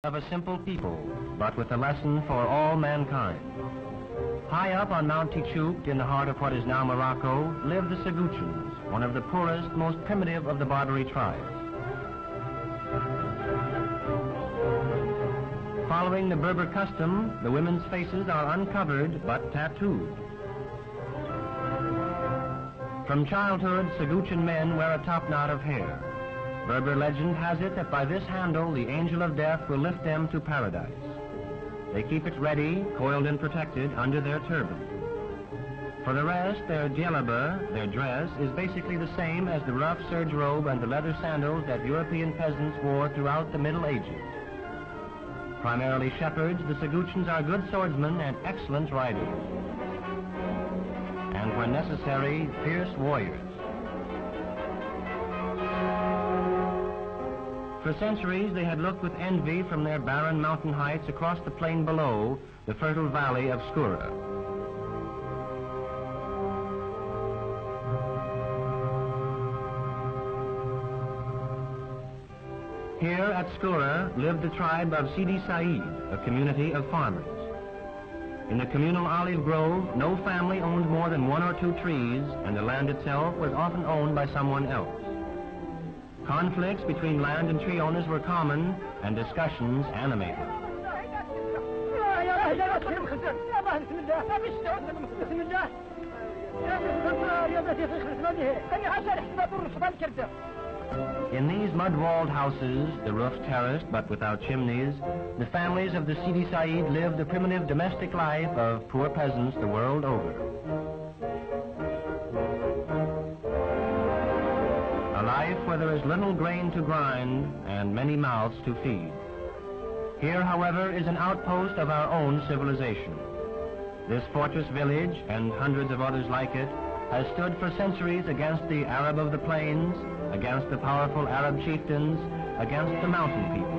Of a simple people, but with a lesson for all mankind. High up on Mount Tichuk, in the heart of what is now Morocco, live the Saguchans, one of the poorest, most primitive of the Barbary tribes. Following the Berber custom, the women's faces are uncovered but tattooed. From childhood, Saguchan men wear a topknot of hair. Berber legend has it that by this handle, the angel of death will lift them to paradise. They keep it ready, coiled and protected, under their turban. For the rest, their djellaba, their dress, is basically the same as the rough serge robe and the leather sandals that European peasants wore throughout the Middle Ages. Primarily shepherds, the Saguchans are good swordsmen and excellent riders. And when necessary, fierce warriors. For centuries, they had looked with envy from their barren mountain heights across the plain below, the fertile valley of Skura. Here at Skura lived the tribe of Sidi Said, a community of farmers. In the communal olive grove, no family owned more than one or two trees, and the land itself was often owned by someone else. Conflicts between land and tree owners were common, and discussions animated. In these mud-walled houses, the roof terraced but without chimneys, the families of the Sidi Said lived the primitive domestic life of poor peasants the world over. A life where there is little grain to grind and many mouths to feed. Here, however, is an outpost of our own civilization. This fortress village, and hundreds of others like it, has stood for centuries against the Arab of the plains, against the powerful Arab chieftains, against the mountain people.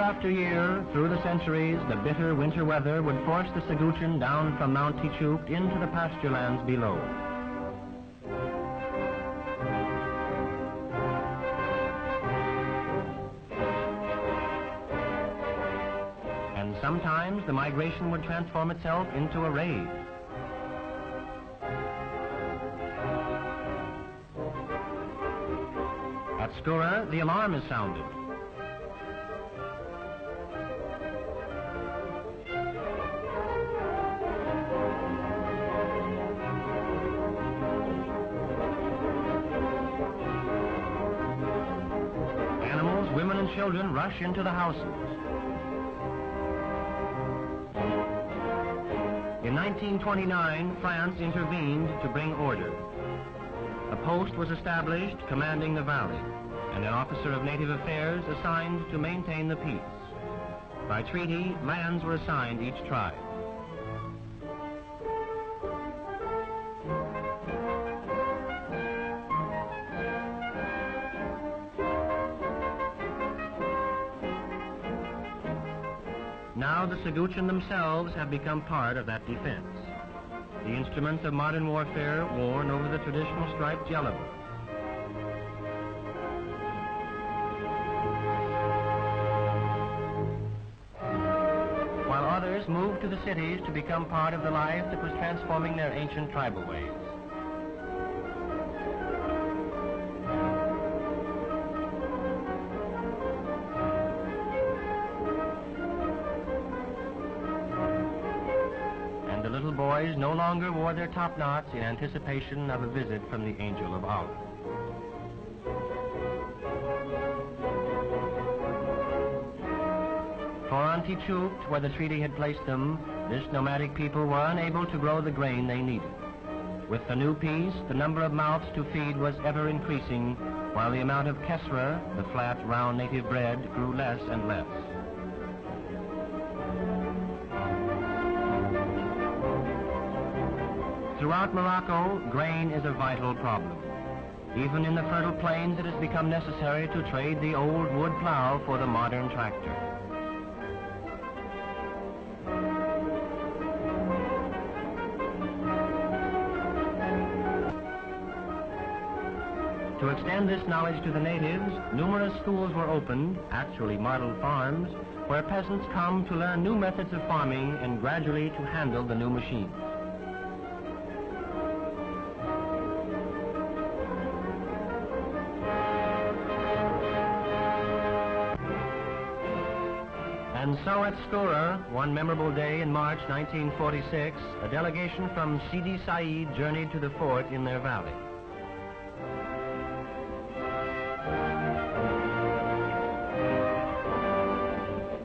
After year, through the centuries, the bitter winter weather would force the Saguchan down from Mount Tichuk into the pasture lands below. And sometimes the migration would transform itself into a raid. At Skura, the alarm is sounded. Women and children rush into the houses. In 1929, France intervened to bring order. A post was established commanding the valley, and an officer of native affairs assigned to maintain the peace. By treaty, lands were assigned each tribe. Now the Saguchan themselves have become part of that defense. The instruments of modern warfare worn over the traditional striped djellaba. While others moved to the cities to become part of the life that was transforming their ancient tribal ways. The little boys no longer wore their top knots in anticipation of a visit from the angel of Allah. For on Tichuk, where the treaty had placed them, this nomadic people were unable to grow the grain they needed. With the new peace, the number of mouths to feed was ever increasing, while the amount of kesra, the flat, round native bread, grew less and less. Throughout Morocco, grain is a vital problem. Even in the fertile plains, it has become necessary to trade the old wood plow for the modern tractor. To extend this knowledge to the natives, numerous schools were opened, actually model farms, where peasants come to learn new methods of farming and gradually to handle the new machines. And so at Skora, one memorable day in March 1946, a delegation from Sidi Said journeyed to the fort in their valley.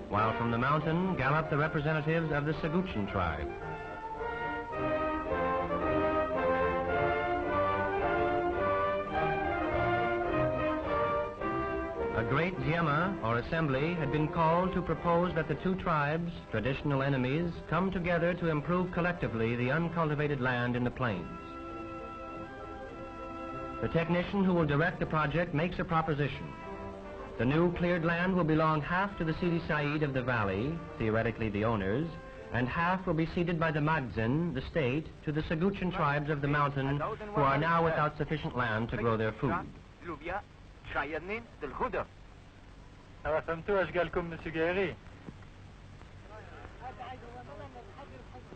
While from the mountain galloped the representatives of the Seguchin tribe. A great Djema, or assembly, had been called to propose that the two tribes, traditional enemies, come together to improve collectively the uncultivated land in the plains. The technician who will direct the project makes a proposition. The new cleared land will belong half to the Sidi Said of the valley, theoretically the owners, and half will be ceded by the Magzin, the state, to the Seguchin tribes of the mountain who are now without sufficient land to grow their food.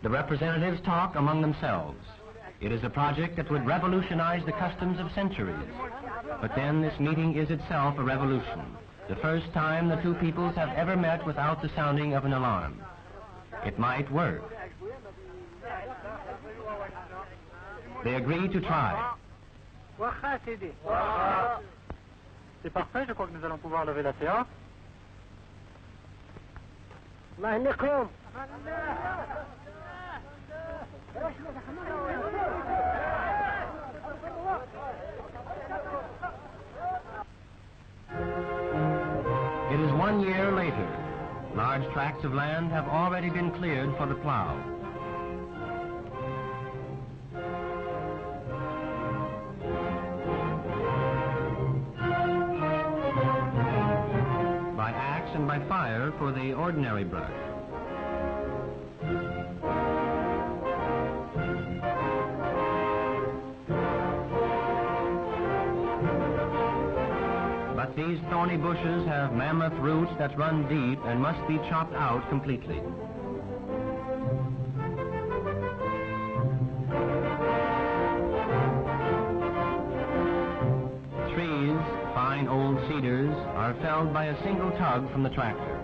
The representatives talk among themselves. It is a project that would revolutionize the customs of centuries. But then this meeting is itself a revolution. The first time the two peoples have ever met without the sounding of an alarm. It might work. They agree to try. C'est parfait, je crois que nous allons pouvoir lever la séance. It is 1 year later. Large tracts of land have already been cleared for the plow. By axe and by fire for the ordinary brush. But these thorny bushes have mammoth roots that run deep and must be chopped out completely. Trees, fine old cedars, are felled by a single tug from the tractor.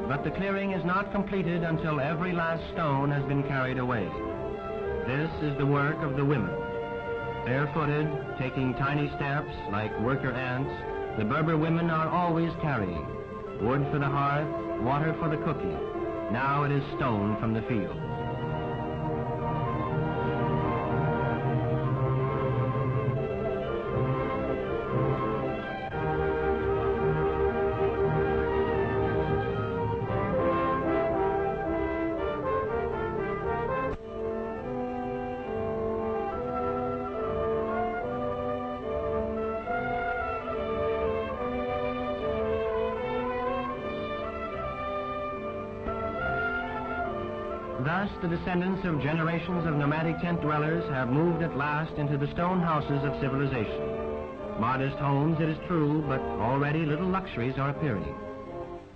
But the clearing is not completed until every last stone has been carried away. This is the work of the women. Barefooted, taking tiny steps like worker ants, the Berber women are always carrying wood for the hearth, water for the cooking. Now it is stone from the field. Thus, the descendants of generations of nomadic tent dwellers have moved at last into the stone houses of civilization. Modest homes, it is true, but already little luxuries are appearing.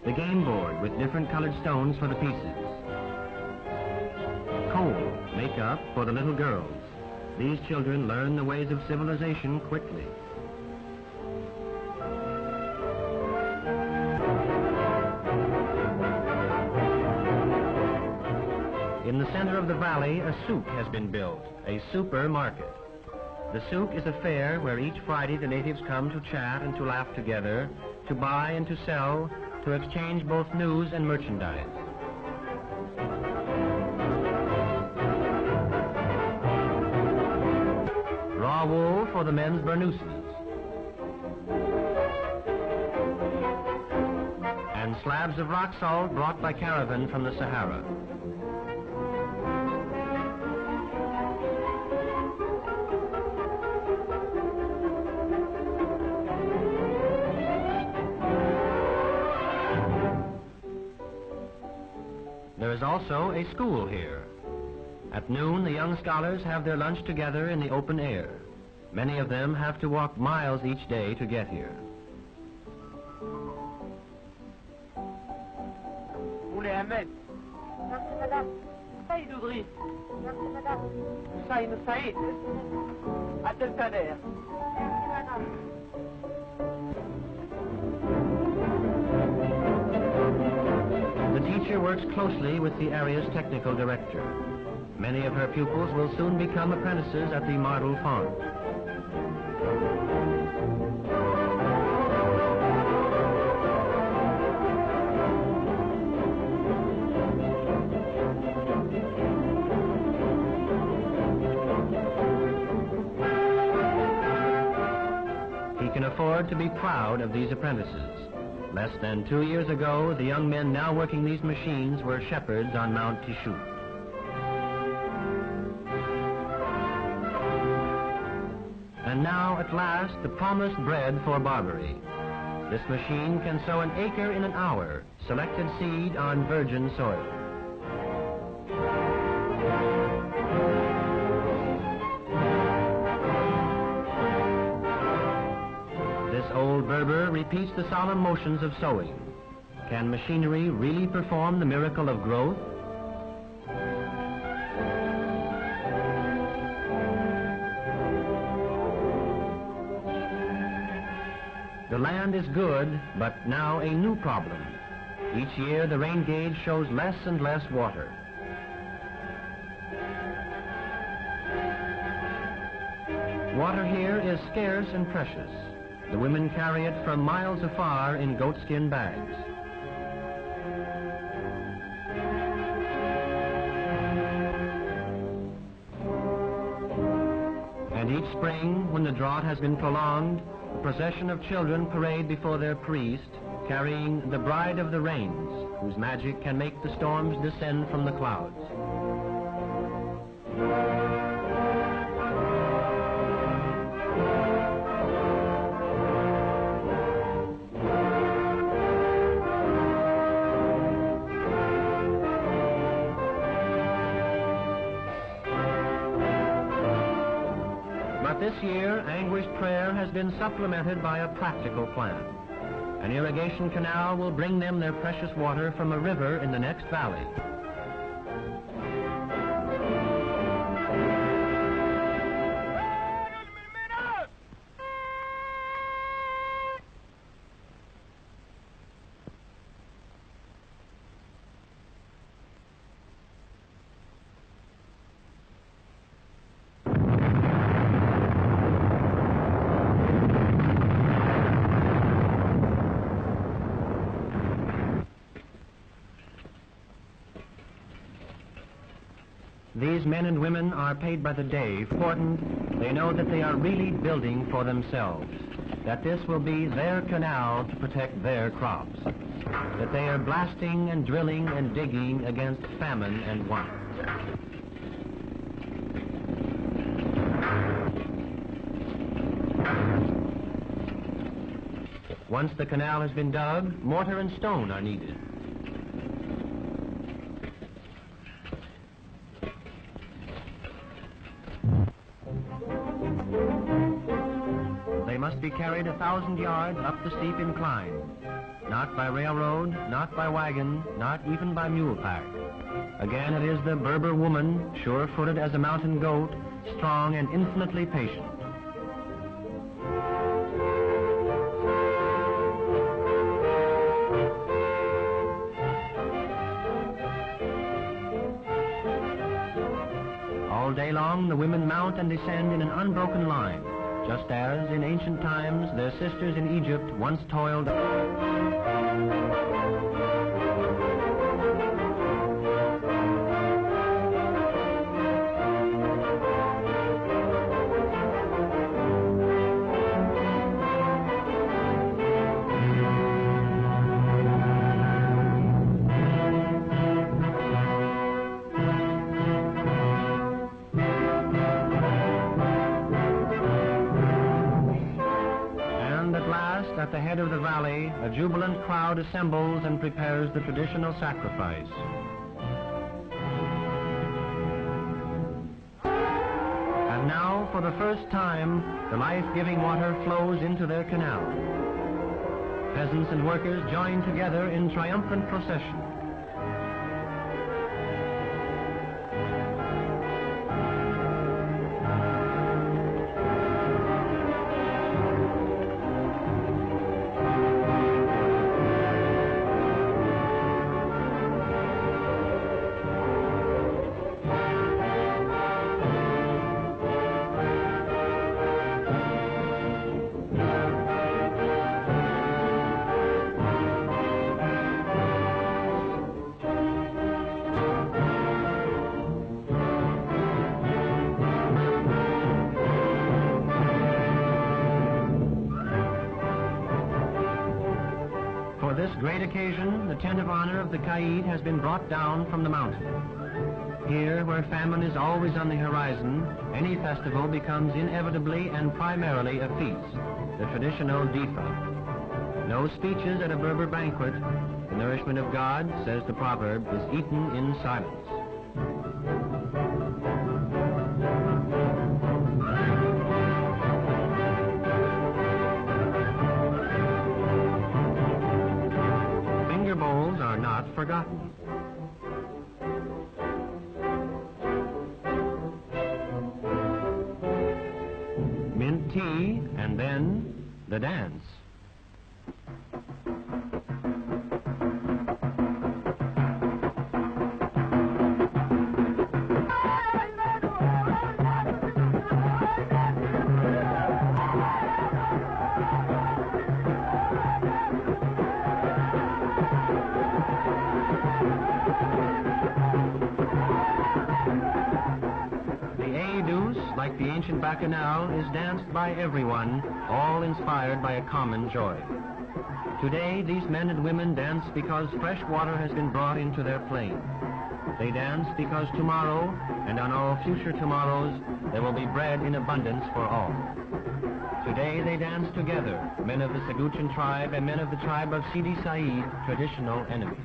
The game board with different colored stones for the pieces. Coal, makeup for the little girls. These children learn the ways of civilization quickly. In the center of the valley, a souk has been built, a supermarket. The souk is a fair where each Friday the natives come to chat and to laugh together, to buy and to sell, to exchange both news and merchandise. Raw wool for the men's burnouses. slabs of rock salt brought by caravan from the Sahara. There is also a school here. At noon, the young scholars have their lunch together in the open air. Many of them have to walk miles each day to get here. Merci madame. Saïd Oudri. Merci madame. Saïd. Abdel Kader. Merci madame. The teacher works closely with the area's technical director. Many of her pupils will soon become apprentices at the model farm. He can afford to be proud of these apprentices. Less than 2 years ago, the young men now working these machines were shepherds on Mount Tishu. And now, at last, the promised bread for Barbary. This machine can sow an acre in an hour, selected seed on virgin soil. This old Berber repeats the solemn motions of sowing. Can machinery really perform the miracle of growth? The land is good, but now a new problem. Each year the rain gauge shows less and less water. Water here is scarce and precious. The women carry it from miles afar in goatskin bags. And each spring, when the drought has been prolonged, a procession of children parade before their priest, carrying the bride of the rains, whose magic can make the storms descend from the clouds. This year, anguished prayer has been supplemented by a practical plan. An irrigation canal will bring them their precious water from a river in the next valley. These men and women are paid by the day. Important, they know that they are really building for themselves, that this will be their canal to protect their crops, that they are blasting and drilling and digging against famine and want. Once the canal has been dug, mortar and stone are needed. They must be carried 1,000 yards up the steep incline. Not by railroad, not by wagon, not even by mule pack. Again, it is the Berber woman, sure-footed as a mountain goat, strong and infinitely patient. All day long, the women mount and descend in an unbroken line, just as, in ancient times, their sisters in Egypt once toiled. at the head of the valley, a jubilant crowd assembles and prepares the traditional sacrifice. And now, for the first time, the life-giving water flows into their canal. Peasants and workers join together in triumphant procession. For this great occasion, the tent of honor of the Caid has been brought down from the mountain. Here, where famine is always on the horizon, any festival becomes inevitably and primarily a feast, the traditional difa. No speeches at a Berber banquet. The nourishment of God, says the proverb, is eaten in silence. Bowls are not forgotten. Mint tea, and then the dance. Like the ancient bacchanal, is danced by everyone, all inspired by a common joy. Today, these men and women dance because fresh water has been brought into their plain. They dance because tomorrow, and on all future tomorrows, there will be bread in abundance for all. Today they dance together, men of the Seguchan tribe and men of the tribe of Sidi Said, traditional enemies.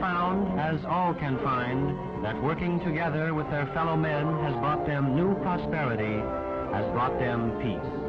Found, as all can find, that working together with their fellow men has brought them new prosperity, has brought them peace.